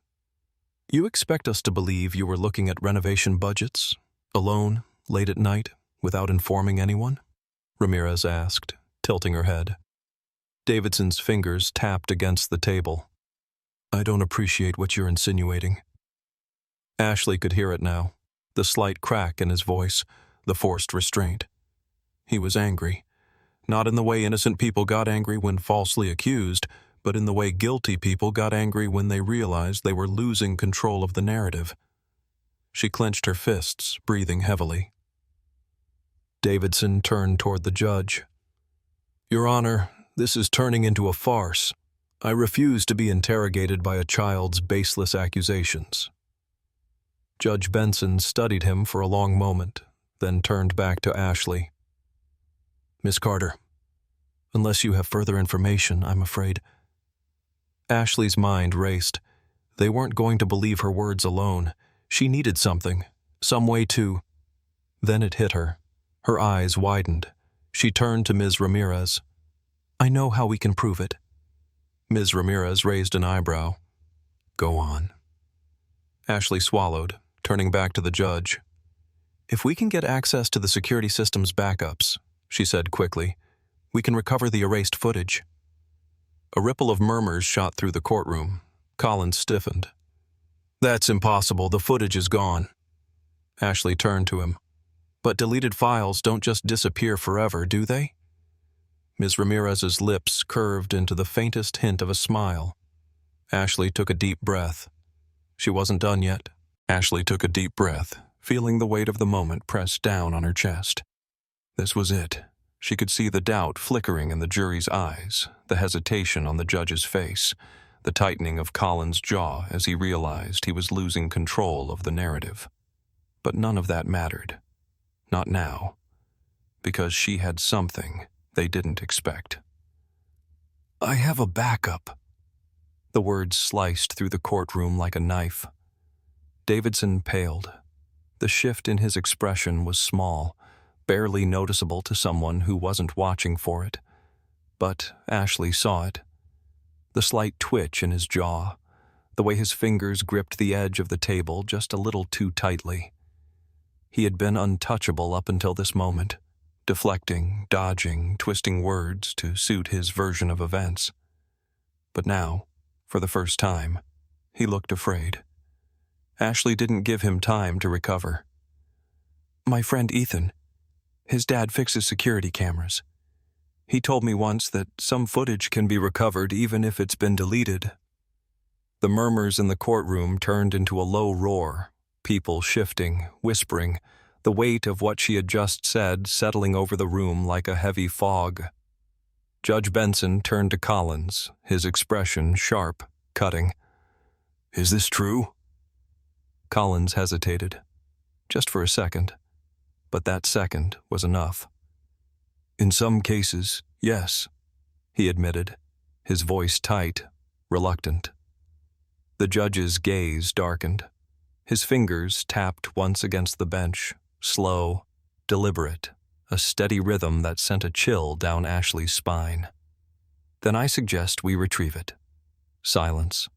You expect us to believe you were looking at renovation budgets, alone, late at night, without informing anyone? Ramirez asked, tilting her head. Davidson's fingers tapped against the table. I don't appreciate what you're insinuating. Ashley could hear it now, the slight crack in his voice, the forced restraint. He was angry, not in the way innocent people got angry when falsely accused, but in the way guilty people got angry when they realized they were losing control of the narrative. She clenched her fists, breathing heavily. Davidson turned toward the judge. Your Honor, this is turning into a farce. I refuse to be interrogated by a child's baseless accusations. Judge Benson studied him for a long moment, then turned back to Ashley. Miss Carter, unless you have further information, I'm afraid. Ashley's mind raced. They weren't going to believe her words alone. She needed something, some way to... Then it hit her. Her eyes widened. She turned to Ms. Ramirez. I know how we can prove it. Ms. Ramirez raised an eyebrow. Go on. Ashley swallowed, turning back to the judge. If we can get access to the security system's backups, she said quickly, we can recover the erased footage. A ripple of murmurs shot through the courtroom. Collins stiffened. That's impossible. The footage is gone. Ashley turned to him. But deleted files don't just disappear forever, do they? Ms. Ramirez's lips curved into the faintest hint of a smile. Ashley took a deep breath. She wasn't done yet. Ashley took a deep breath, feeling the weight of the moment press down on her chest. This was it. She could see the doubt flickering in the jury's eyes, the hesitation on the judge's face, the tightening of Colin's jaw as he realized he was losing control of the narrative. But none of that mattered. Not now. Because she had something they didn't expect. "I have a backup." The words sliced through the courtroom like a knife. Davidson paled. The shift in his expression was small, barely noticeable to someone who wasn't watching for it. But Ashley saw it. The slight twitch in his jaw, the way his fingers gripped the edge of the table just a little too tightly. He had been untouchable up until this moment, deflecting, dodging, twisting words to suit his version of events. But now, for the first time, he looked afraid. Ashley didn't give him time to recover. "My friend Ethan, his dad fixes security cameras. He told me once that some footage can be recovered even if it's been deleted." The murmurs in the courtroom turned into a low roar, people shifting, whispering, the weight of what she had just said settling over the room like a heavy fog. Judge Benson turned to Collins, his expression sharp, cutting. "Is this true?" Collins hesitated, just for a second, but that second was enough. "In some cases, yes," he admitted, his voice tight, reluctant. The judge's gaze darkened. His fingers tapped once against the bench, slow, deliberate, a steady rhythm that sent a chill down Ashley's spine. "Then I suggest we retrieve it." Silence.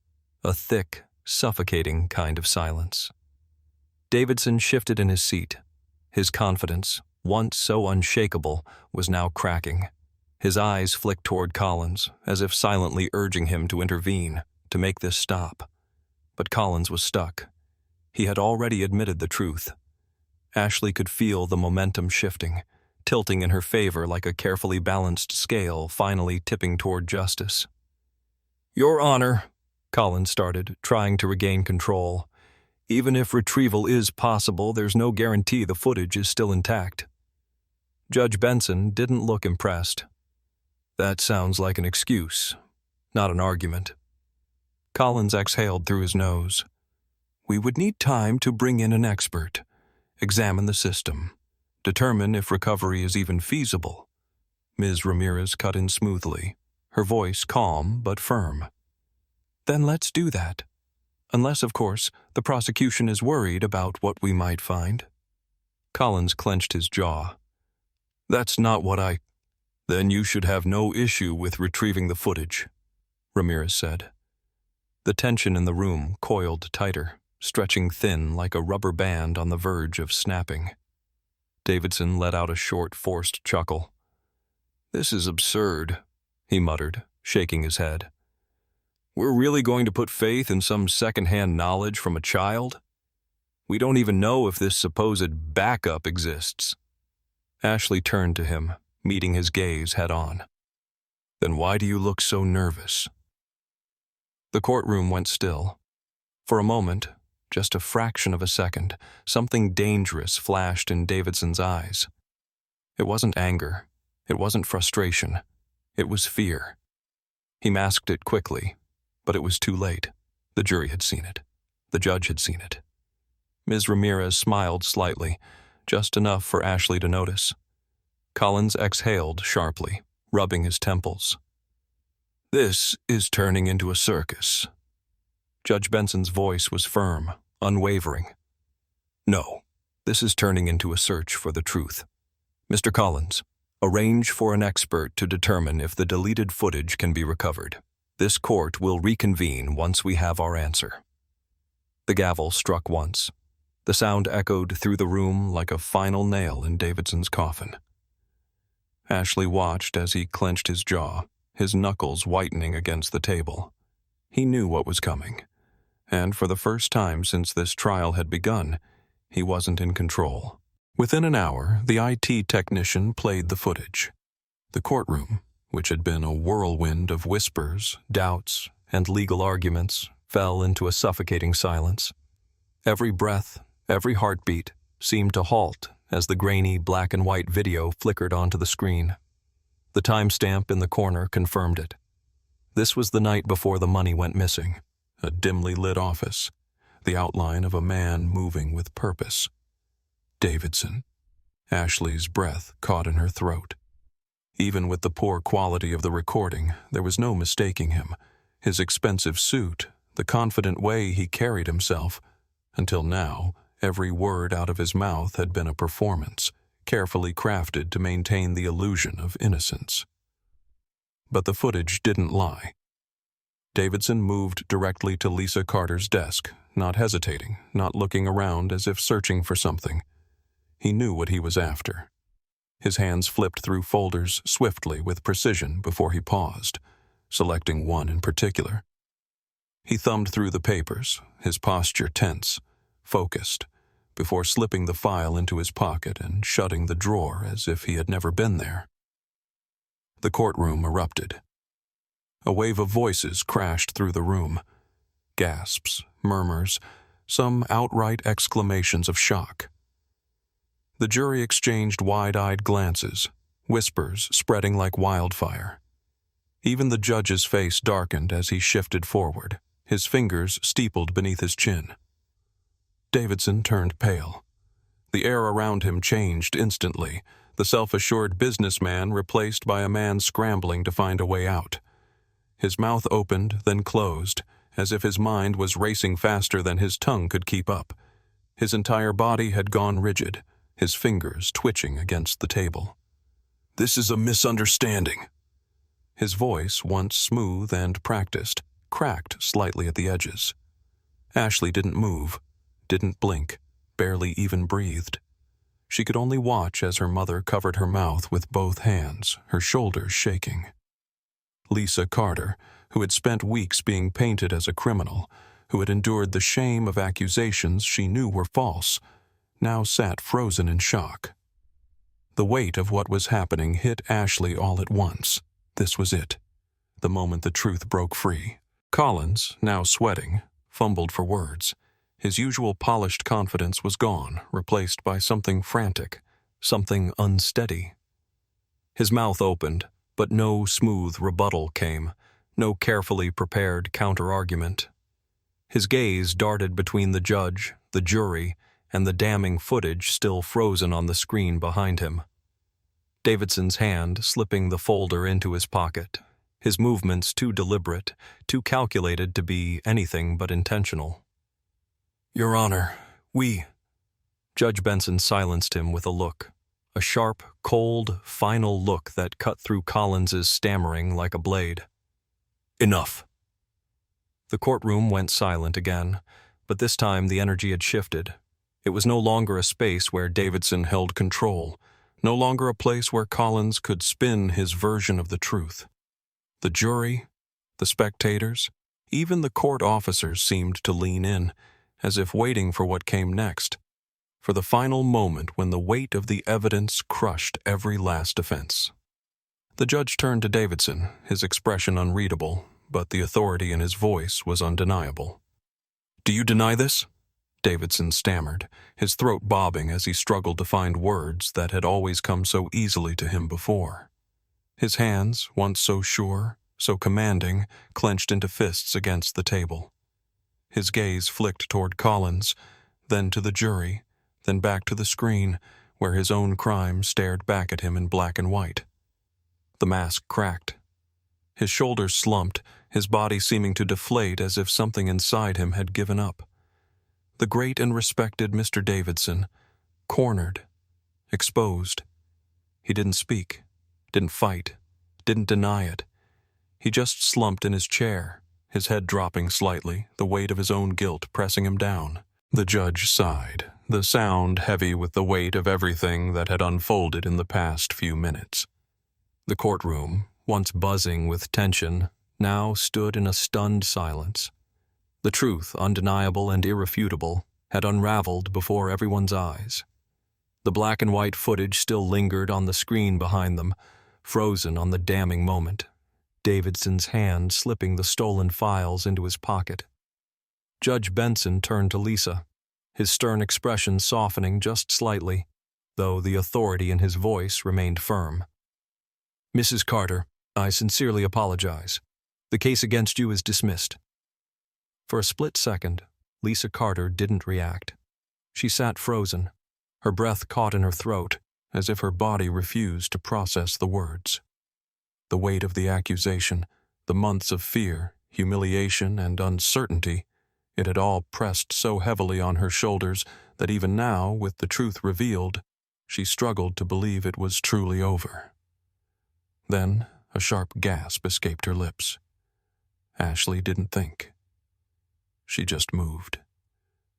A thick, suffocating kind of silence. Davidson shifted in his seat. His confidence, once so unshakable, was now cracking. His eyes flicked toward Collins, as if silently urging him to intervene, to make this stop. But Collins was stuck. He had already admitted the truth. Ashley could feel the momentum shifting, tilting in her favor like a carefully balanced scale finally tipping toward justice. "Your Honor," Collins started, trying to regain control. "Even if retrieval is possible, there's no guarantee the footage is still intact." Judge Benson didn't look impressed. "That sounds like an excuse, not an argument." Collins exhaled through his nose. "We would need time to bring in an expert, examine the system, determine if recovery is even feasible." Ms. Ramirez cut in smoothly, her voice calm but firm. "Then let's do that. Unless, of course, the prosecution is worried about what we might find." Collins clenched his jaw. "That's not what I—" "Then you should have no issue with retrieving the footage," Ramirez said. The tension in the room coiled tighter, stretching thin like a rubber band on the verge of snapping. Davidson let out a short, forced chuckle. "This is absurd," he muttered, shaking his head. "We're really going to put faith in some second-hand knowledge from a child? We don't even know if this supposed backup exists." Ashley turned to him, meeting his gaze head-on. "Then why do you look so nervous?" The courtroom went still. For a moment, just a fraction of a second, something dangerous flashed in Davidson's eyes. It wasn't anger. It wasn't frustration. It was fear. He masked it quickly, but it was too late. The jury had seen it. The judge had seen it. Ms. Ramirez smiled slightly, just enough for Ashley to notice. Collins exhaled sharply, rubbing his temples. "This is turning into a circus." Judge Benson's voice was firm, unwavering. "No, this is turning into a search for the truth. Mr. Collins, arrange for an expert to determine if the deleted footage can be recovered. This court will reconvene once we have our answer." The gavel struck once. The sound echoed through the room like a final nail in Davidson's coffin. Ashley watched as he clenched his jaw, his knuckles whitening against the table. He knew what was coming, and for the first time since this trial had begun, he wasn't in control. Within an hour, the IT technician played the footage. The courtroom, which had been a whirlwind of whispers, doubts, and legal arguments, fell into a suffocating silence. Every breath, every heartbeat, seemed to halt as the grainy black and white video flickered onto the screen. The timestamp in the corner confirmed it. This was the night before the money went missing. A dimly lit office, the outline of a man moving with purpose. Davidson. Ashley's breath caught in her throat. Even with the poor quality of the recording, there was no mistaking him. His expensive suit, the confident way he carried himself. Until now, every word out of his mouth had been a performance, carefully crafted to maintain the illusion of innocence. But the footage didn't lie. Davidson moved directly to Lisa Carter's desk, not hesitating, not looking around as if searching for something. He knew what he was after. His hands flipped through folders swiftly with precision before he paused, selecting one in particular. He thumbed through the papers, his posture tense, focused, before slipping the file into his pocket and shutting the drawer as if he had never been there. The courtroom erupted. A wave of voices crashed through the room. Gasps, murmurs, some outright exclamations of shock. The jury exchanged wide-eyed glances, whispers spreading like wildfire. Even the judge's face darkened as he shifted forward, his fingers steepled beneath his chin. Davidson turned pale. The air around him changed instantly, the self-assured businessman replaced by a man scrambling to find a way out. His mouth opened, then closed, as if his mind was racing faster than his tongue could keep up. His entire body had gone rigid, his fingers twitching against the table. "This is a misunderstanding." His voice, once smooth and practiced, cracked slightly at the edges. Ashley didn't move, didn't blink, barely even breathed. She could only watch as her mother covered her mouth with both hands, her shoulders shaking. Lisa Carter, who had spent weeks being painted as a criminal, who had endured the shame of accusations she knew were false, now sat frozen in shock. The weight of what was happening hit Ashley all at once. This was it, the moment the truth broke free. Collins, now sweating, fumbled for words. His usual polished confidence was gone, replaced by something frantic, something unsteady. His mouth opened, but no smooth rebuttal came, no carefully prepared counter-argument. His gaze darted between the judge, the jury, and the damning footage still frozen on the screen behind him. Davidson's hand slipping the folder into his pocket, his movements too deliberate, too calculated to be anything but intentional. "Your Honor, Judge Benson silenced him with a look, a sharp, cold, final look that cut through Collins's stammering like a blade. "Enough." The courtroom went silent again, but this time the energy had shifted. It was no longer a space where Davidson held control, no longer a place where Collins could spin his version of the truth. The jury, the spectators, even the court officers seemed to lean in, as if waiting for what came next, for the final moment when the weight of the evidence crushed every last defense. The judge turned to Davidson, his expression unreadable, but the authority in his voice was undeniable. "Do you deny this?" Davidson stammered, his throat bobbing as he struggled to find words that had always come so easily to him before. His hands, once so sure, so commanding, clenched into fists against the table. His gaze flicked toward Collins, then to the jury, then back to the screen, where his own crime stared back at him in black and white. The mask cracked. His shoulders slumped, his body seeming to deflate as if something inside him had given up. The great and respected Mr. Davidson, cornered, exposed. He didn't speak, didn't fight, didn't deny it. He just slumped in his chair, his head dropping slightly, the weight of his own guilt pressing him down. The judge sighed, the sound heavy with the weight of everything that had unfolded in the past few minutes. The courtroom, once buzzing with tension, now stood in a stunned silence. The truth, undeniable and irrefutable, had unraveled before everyone's eyes. The black and white footage still lingered on the screen behind them, frozen on the damning moment, Davidson's hand slipping the stolen files into his pocket. Judge Benson turned to Lisa, his stern expression softening just slightly, though the authority in his voice remained firm. "Mrs. Carter, I sincerely apologize.
The case against you is dismissed." For a split second, Lisa Carter didn't react. She sat frozen, her breath caught in her throat, as if her body refused to process the words. The weight of the accusation, the months of fear, humiliation, and uncertainty, it had all pressed so heavily on her shoulders that even now, with the truth revealed, she struggled to believe it was truly over. Then, a sharp gasp escaped her lips. Ashley didn't think. She just moved.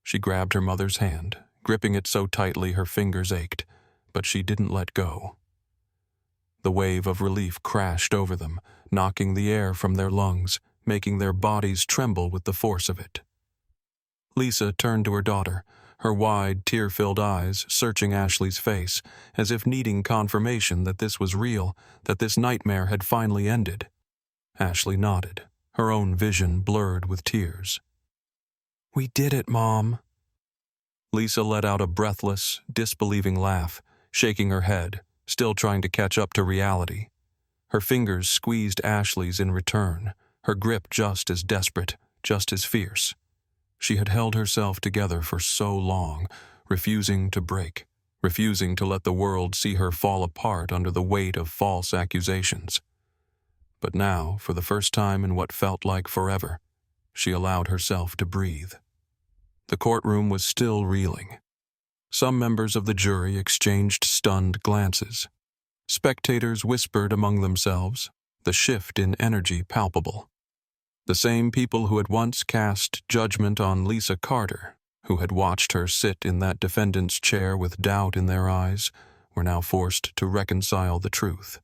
She grabbed her mother's hand, gripping it so tightly her fingers ached, but she didn't let go. The wave of relief crashed over them, knocking the air from their lungs, making their bodies tremble with the force of it. Lisa turned to her daughter, her wide, tear-filled eyes searching Ashley's face, as if needing confirmation that this was real, that this nightmare had finally ended. Ashley nodded, her own vision blurred with tears. "We did it, Mom." Lisa let out a breathless, disbelieving laugh, shaking her head, still trying to catch up to reality. Her fingers squeezed Ashley's in return, her grip just as desperate, just as fierce. She had held herself together for so long, refusing to break, refusing to let the world see her fall apart under the weight of false accusations. But now, for the first time in what felt like forever, she allowed herself to breathe. The courtroom was still reeling. Some members of the jury exchanged stunned glances. Spectators whispered among themselves, the shift in energy palpable. The same people who had once cast judgment on Lisa Carter, who had watched her sit in that defendant's chair with doubt in their eyes, were now forced to reconcile the truth.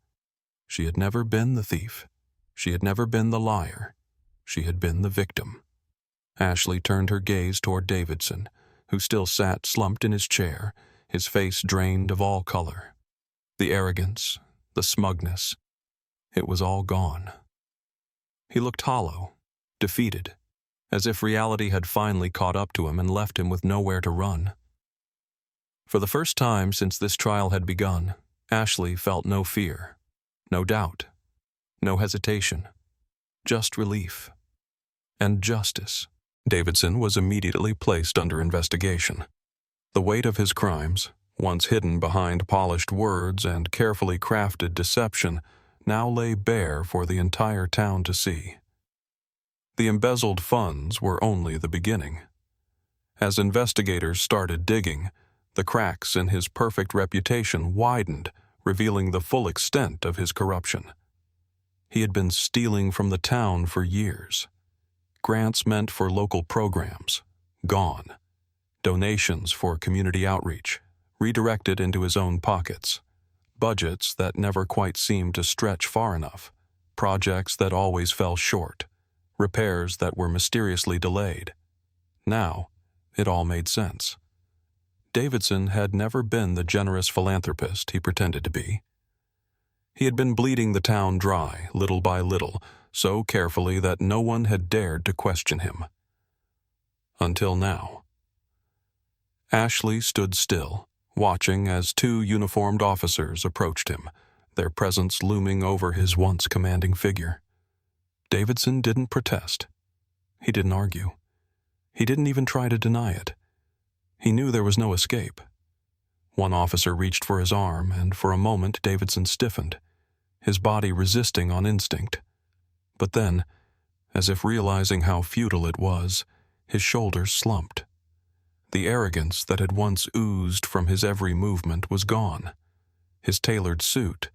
She had never been the thief. She had never been the liar. She had been the victim. Ashley turned her gaze toward Davidson, who still sat slumped in his chair, his face drained of all color. The arrogance, the smugness, it was all gone. He looked hollow, defeated, as if reality had finally caught up to him and left him with nowhere to run. For the first time since this trial had begun, Ashley felt no fear, no doubt, no hesitation, just relief and justice. Davidson was immediately placed under investigation. The weight of his crimes, once hidden behind polished words and carefully crafted deception, now lay bare for the entire town to see. The embezzled funds were only the beginning. As investigators started digging, the cracks in his perfect reputation widened, revealing the full extent of his corruption. He had been stealing from the town for years. Grants meant for local programs, gone. Donations for community outreach, redirected into his own pockets. Budgets that never quite seemed to stretch far enough. Projects that always fell short. Repairs that were mysteriously delayed. Now, it all made sense. Davidson had never been the generous philanthropist he pretended to be. He had been bleeding the town dry, little by little, so carefully that no one had dared to question him. Until now. Ashley stood still, watching as two uniformed officers approached him, their presence looming over his once commanding figure. Davidson didn't protest. He didn't argue. He didn't even try to deny it. He knew there was no escape. One officer reached for his arm, and for a moment Davidson stiffened, his body resisting on instinct. But then, as if realizing how futile it was, his shoulders slumped. The arrogance that had once oozed from his every movement was gone. His tailored suit,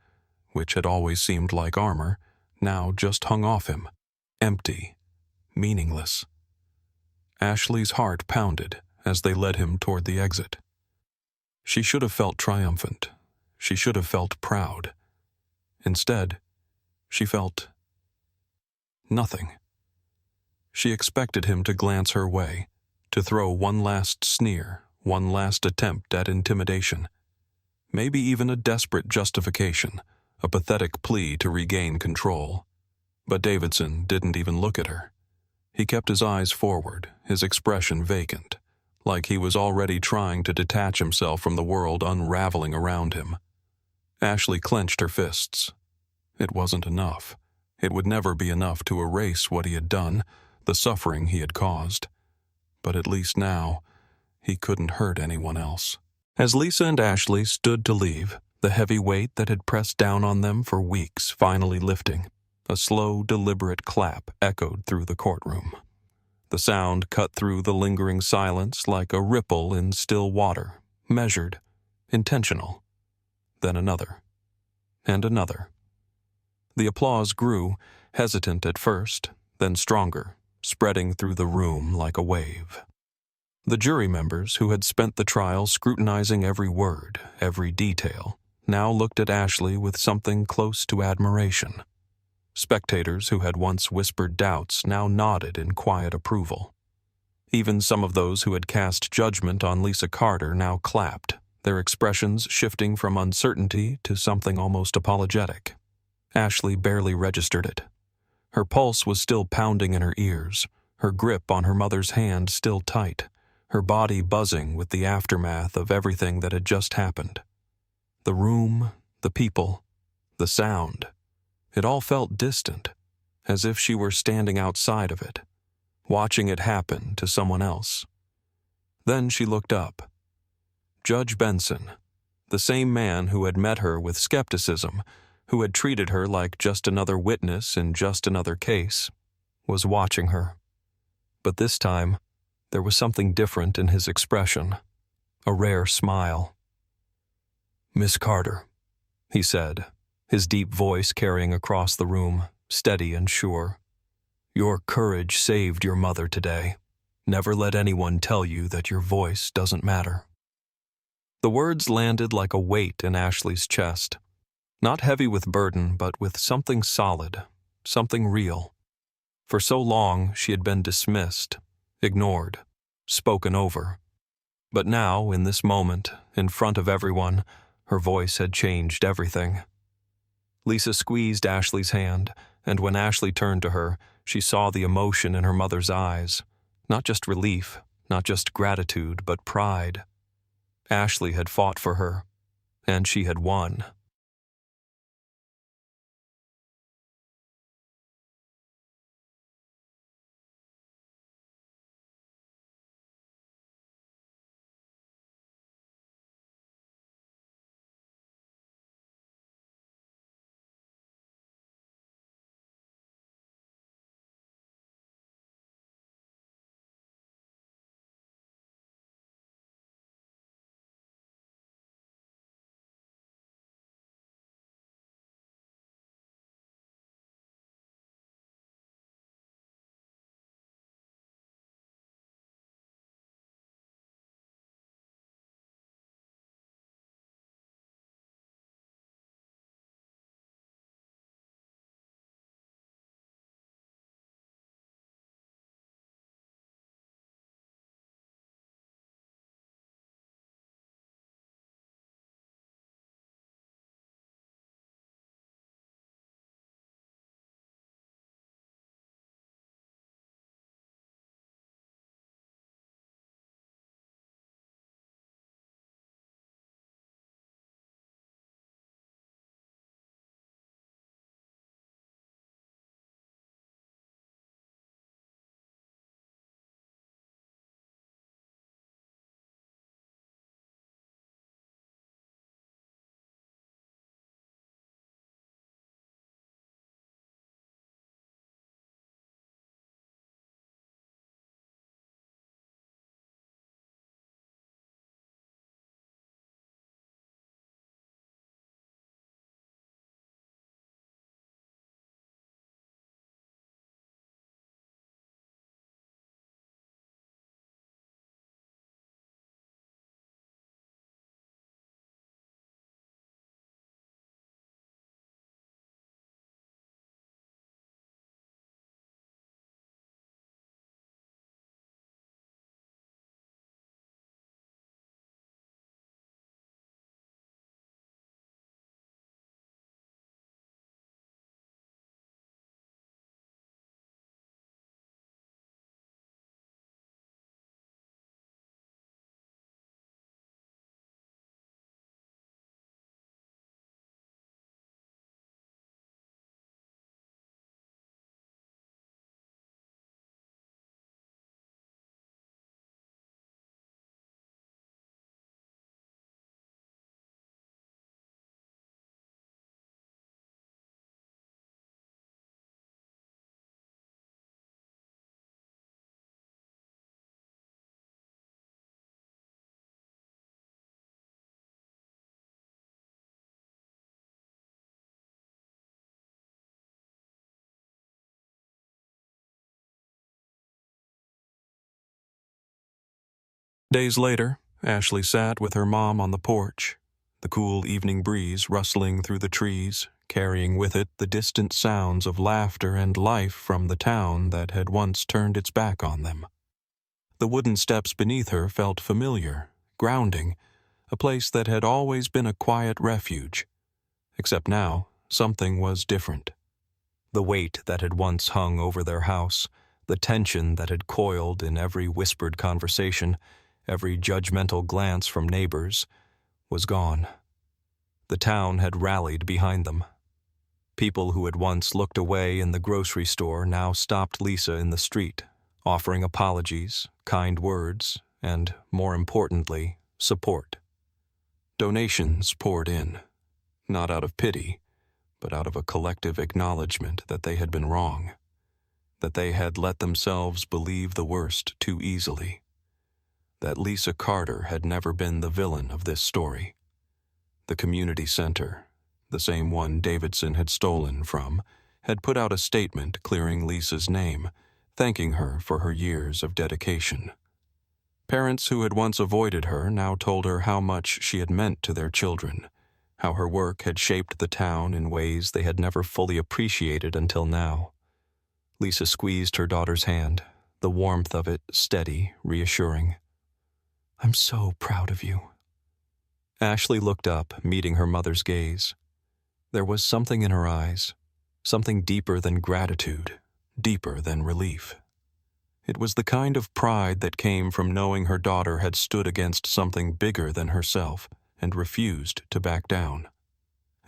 which had always seemed like armor, now just hung off him, empty, meaningless. Ashley's heart pounded as they led him toward the exit. She should have felt triumphant. She should have felt proud. Instead, she felt nothing. She expected him to glance her way, to throw one last sneer, one last attempt at intimidation. Maybe even a desperate justification, a pathetic plea to regain control. But Davidson didn't even look at her. He kept his eyes forward, his expression vacant, like he was already trying to detach himself from the world unraveling around him. Ashley clenched her fists. It wasn't enough.
It would never be enough to erase what he had done, the suffering he had caused. But at least now, he couldn't hurt anyone else. As Lisa and Ashley stood to leave, the heavy weight that had pressed down on them for weeks finally lifting, a slow, deliberate clap echoed through the courtroom. The sound cut through the lingering silence like a ripple in still water, measured, intentional. Then another, and another. The applause grew, hesitant at first, then stronger, spreading through the room like a wave. The jury members who had spent the trial scrutinizing every word, every detail, now looked at Ashley with something close to admiration. Spectators who had once whispered doubts now nodded in quiet approval. Even some of those who had cast judgment on Lisa Carter now clapped, their expressions shifting from uncertainty to something almost apologetic. Ashley barely registered it. Her pulse was still pounding in her ears, her grip on her mother's hand still tight, her body buzzing with the aftermath of everything that had just happened. The room, the people, the sound. It all felt distant, as if she were standing outside of it, watching it happen to someone else. Then she looked up. Judge Benson, the same man who had met her with skepticism, who had treated her like just another witness in just another case, was watching her. But this time, there was something different in his expression, a rare smile. "Miss Carter," he said, his deep voice carrying across the room, steady and sure. "Your courage saved your mother today. Never let anyone tell you that your voice doesn't matter." The words landed like a weight in Ashley's chest, not heavy with burden, but with something solid, something real. For so long she had been dismissed, ignored, spoken over. But now, in this moment, in front of everyone, her voice had changed everything. Lisa squeezed Ashley's hand, and when Ashley turned to her, she saw the emotion in her mother's eyes. Not just relief, not just gratitude, but pride. Ashley had fought for her, and she had won. Days later, Ashley sat with her mom on the porch, the cool evening breeze rustling through the trees, carrying with it the distant sounds of laughter and life from the town that had once turned its back on them. The wooden steps beneath her felt familiar, grounding, a place that had always been a quiet refuge. Except now, something was different. The weight that had once hung over their house, the tension that had coiled in every whispered conversation, every judgmental glance from neighbors, was gone. The town had rallied behind them. People who had once looked away in the grocery store now stopped Lisa in the street, offering apologies, kind words, and, more importantly, support. Donations poured in, not out of pity, but out of a collective acknowledgement that they had been wrong, that they had let themselves believe the worst too easily, that Lisa Carter had never been the villain of this story. The community center, the same one Davidson had stolen from, had put out a statement clearing Lisa's name, thanking her for her years of dedication. Parents who had once avoided her now told her how much she had meant to their children, how her work had shaped the town in ways they had never fully appreciated until now. Lisa squeezed her daughter's hand, the warmth of it steady, reassuring. "I'm so proud of you." Ashley looked up, meeting her mother's gaze. There was something in her eyes, something deeper than gratitude, deeper than relief. It was the kind of pride that came from knowing her daughter had stood against something bigger than herself and refused to back down.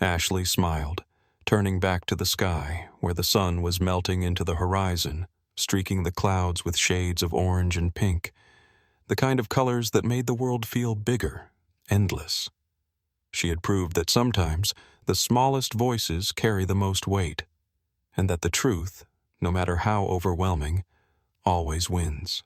Ashley smiled, turning back to the sky where the sun was melting into the horizon, streaking the clouds with shades of orange and pink, the kind of colors that made the world feel bigger, endless. She had proved that sometimes the smallest voices carry the most weight, and that the truth, no matter how overwhelming, always wins.